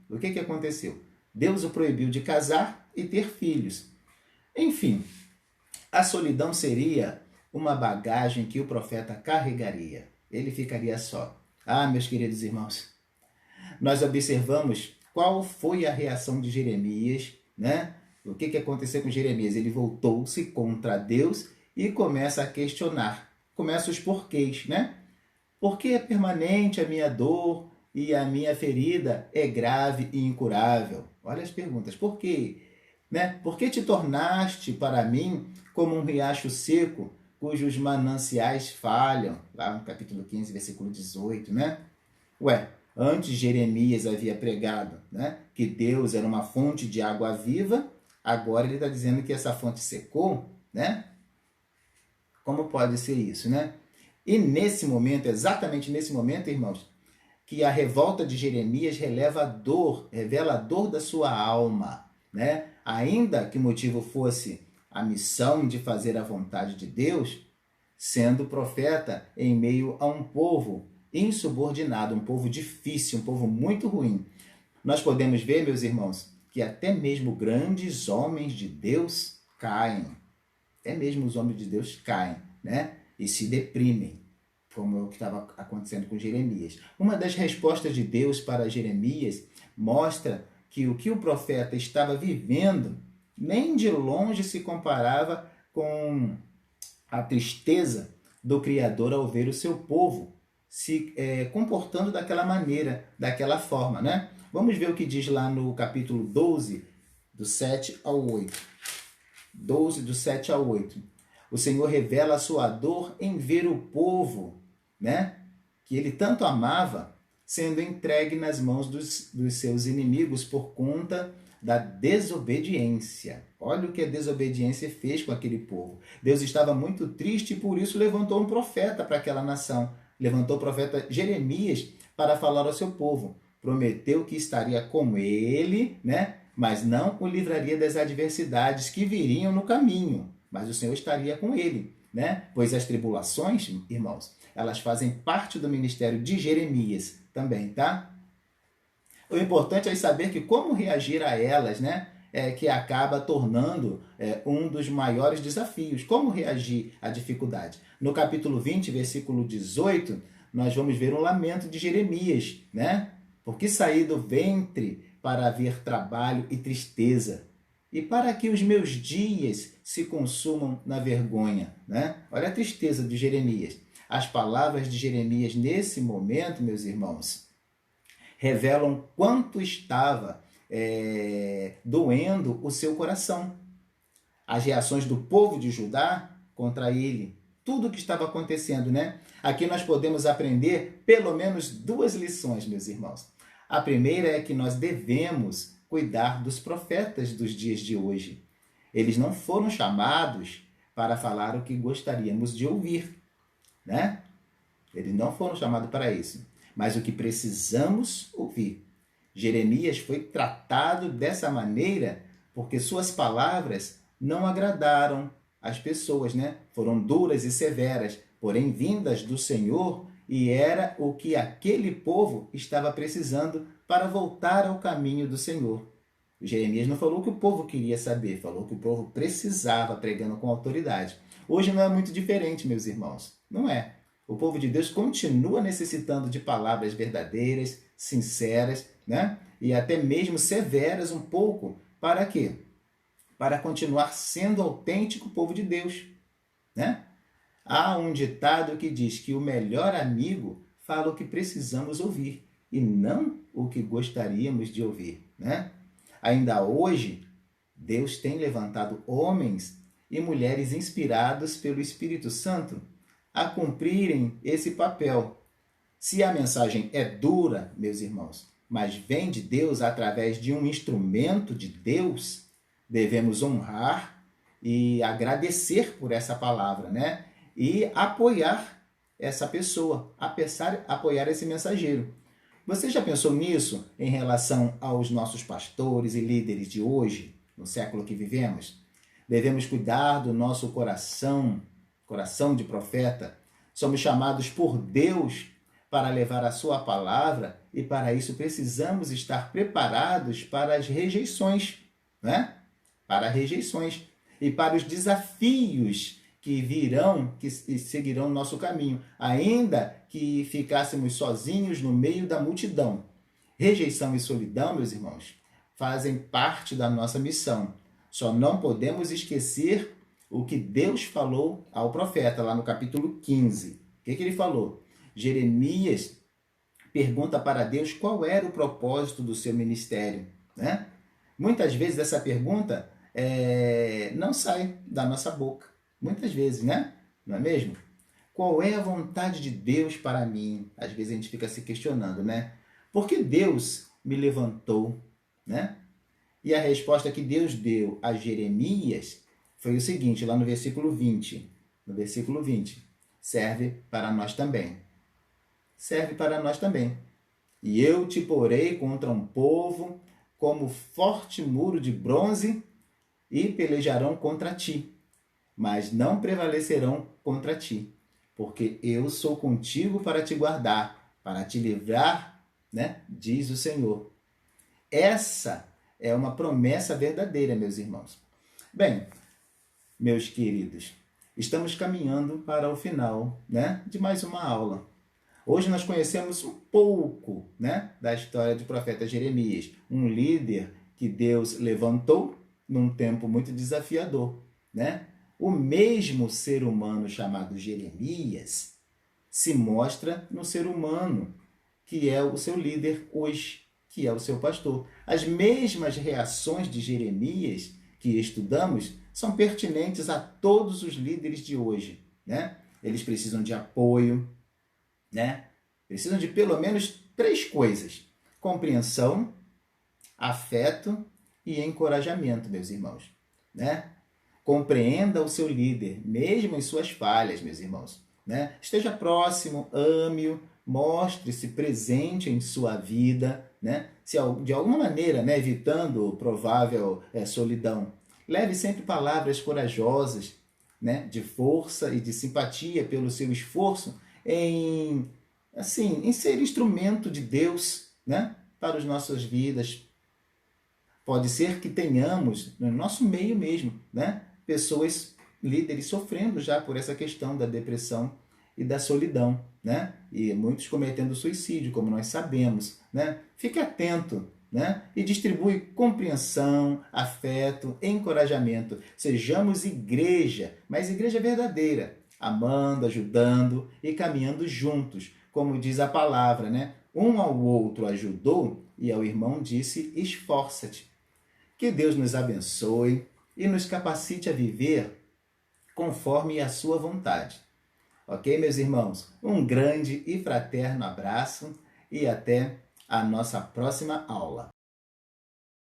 O que aconteceu? Deus o proibiu de casar e ter filhos. Enfim, a solidão seria uma bagagem que o profeta carregaria. Ele ficaria só. Ah, meus queridos irmãos, nós observamos qual foi a reação de Jeremias, né? O que aconteceu com Jeremias? Ele voltou-se contra Deus e começa a questionar. Começa os porquês, né? Por que é permanente a minha dor e a minha ferida é grave e incurável? Olha as perguntas. Por quê? Né? Por que te tornaste para mim como um riacho seco, cujos mananciais falham? Lá no capítulo 15, versículo 18, né? Ué, antes Jeremias havia pregado, né, que Deus era uma fonte de água viva, agora ele está dizendo que essa fonte secou, né? Como pode ser isso, né? E nesse momento, exatamente nesse momento, irmãos, que a revolta de Jeremias revela a dor da sua alma, né? Ainda que o motivo fosse a missão de fazer a vontade de Deus, sendo profeta em meio a um povo insubordinado, um povo difícil, um povo muito ruim. Nós podemos ver, meus irmãos, que até mesmo grandes homens de Deus caem. Até mesmo os homens de Deus caem, né? E se deprimem, como é o que estava acontecendo com Jeremias. Uma das respostas de Deus para Jeremias mostra que o profeta estava vivendo nem de longe se comparava com a tristeza do Criador ao ver o seu povo se comportando daquela maneira, daquela forma, né? Vamos ver o que diz lá no capítulo 12, do 7 ao 8. 12, do 7 ao 8. O Senhor revela a sua dor em ver o povo, né, que ele tanto amava, sendo entregue nas mãos dos seus inimigos por conta da desobediência. Olha o que a desobediência fez com aquele povo. Deus estava muito triste e por isso levantou um profeta para aquela nação. Levantou o profeta Jeremias para falar ao seu povo. Prometeu que estaria com ele, né? Mas não o livraria das adversidades que viriam no caminho. Mas o Senhor estaria com ele, né? Pois as tribulações, irmãos, elas fazem parte do ministério de Jeremias também, tá? O importante é saber que como reagir a elas, né? Que acaba tornando um dos maiores desafios. Como reagir à dificuldade? No capítulo 20, versículo 18, nós vamos ver um lamento de Jeremias, né? Porque saí do ventre para haver trabalho e tristeza, e para que os meus dias se consumam na vergonha, né? Olha a tristeza de Jeremias. As palavras de Jeremias nesse momento, meus irmãos, revelam quanto estava doendo o seu coração. As reações do povo de Judá contra ele, tudo o que estava acontecendo, né? Aqui nós podemos aprender pelo menos duas lições, meus irmãos. A primeira é que nós devemos cuidar dos profetas dos dias de hoje. Eles não foram chamados para falar o que gostaríamos de ouvir, né? Eles não foram chamados para isso, mas o que precisamos ouvir. Jeremias foi tratado dessa maneira porque suas palavras não agradaram as pessoas, né? Foram duras e severas, porém vindas do Senhor, e era o que aquele povo estava precisando para voltar ao caminho do Senhor. Jeremias não falou o que o povo queria saber, falou o que o povo precisava, pregando com autoridade. Hoje não é muito diferente, meus irmãos. Não é. O povo de Deus continua necessitando de palavras verdadeiras, sinceras, né? E até mesmo severas um pouco. Para quê? Para continuar sendo autêntico povo de Deus, né? Há um ditado que diz que o melhor amigo fala o que precisamos ouvir e não o que gostaríamos de ouvir, né? Ainda hoje, Deus tem levantado homens e mulheres inspirados pelo Espírito Santo a cumprirem esse papel. Se a mensagem é dura, meus irmãos, mas vem de Deus através de um instrumento de Deus, devemos honrar e agradecer por essa palavra, né? E apoiar essa pessoa, apoiar esse mensageiro. Você já pensou nisso em relação aos nossos pastores e líderes de hoje, no século que vivemos? Devemos cuidar do nosso coração de profeta. Somos chamados por Deus para levar a sua palavra e para isso precisamos estar preparados para as rejeições, né? Para rejeições e para os desafios que virão, que seguirão o nosso caminho, ainda que ficássemos sozinhos no meio da multidão. Rejeição e solidão, meus irmãos, fazem parte da nossa missão. Só não podemos esquecer o que Deus falou ao profeta, lá no capítulo 15. O que ele falou? Jeremias pergunta para Deus qual era o propósito do seu ministério, né? Muitas vezes essa pergunta não sai da nossa boca. Muitas vezes, né? Não é mesmo? Qual é a vontade de Deus para mim? Às vezes a gente fica se questionando, né? Por que Deus me levantou, né? E a resposta que Deus deu a Jeremias foi o seguinte, lá no versículo 20. No versículo 20. Serve para nós também. Serve para nós também. E eu te porei contra um povo como forte muro de bronze e pelejarão contra ti, mas não prevalecerão contra ti, porque eu sou contigo para te guardar, para te livrar, né? Diz o Senhor. Essa é uma promessa verdadeira, meus irmãos. Bem, meus queridos, estamos caminhando para o final, né, de mais uma aula. Hoje nós conhecemos um pouco, né, da história do profeta Jeremias, um líder que Deus levantou num tempo muito desafiador, né? O mesmo ser humano chamado Jeremias se mostra no ser humano que é o seu líder hoje, que é o seu pastor. As mesmas reações de Jeremias que estudamos são pertinentes a todos os líderes de hoje, né? Eles precisam de apoio, né? Precisam de pelo menos 3 coisas: compreensão, afeto e encorajamento, meus irmãos, né? Compreenda o seu líder, mesmo em suas falhas, meus irmãos, né? Esteja próximo, ame-o, mostre-se presente em sua vida, né? Se de alguma maneira, né, evitando provável solidão. Leve sempre palavras corajosas, né, de força e de simpatia pelo seu esforço em ser instrumento de Deus, né, para as nossas vidas. Pode ser que tenhamos, no nosso meio mesmo, né, pessoas, líderes, sofrendo já por essa questão da depressão e da solidão, né? E muitos cometendo suicídio, como nós sabemos, né? Fique atento, né? E distribui compreensão, afeto, encorajamento. Sejamos igreja, mas igreja verdadeira, amando, ajudando e caminhando juntos, como diz a palavra, né? Um ao outro ajudou e ao irmão disse: esforça-te. Que Deus nos abençoe e nos capacite a viver conforme a sua vontade. Ok, meus irmãos? Um grande e fraterno abraço e até a nossa próxima aula.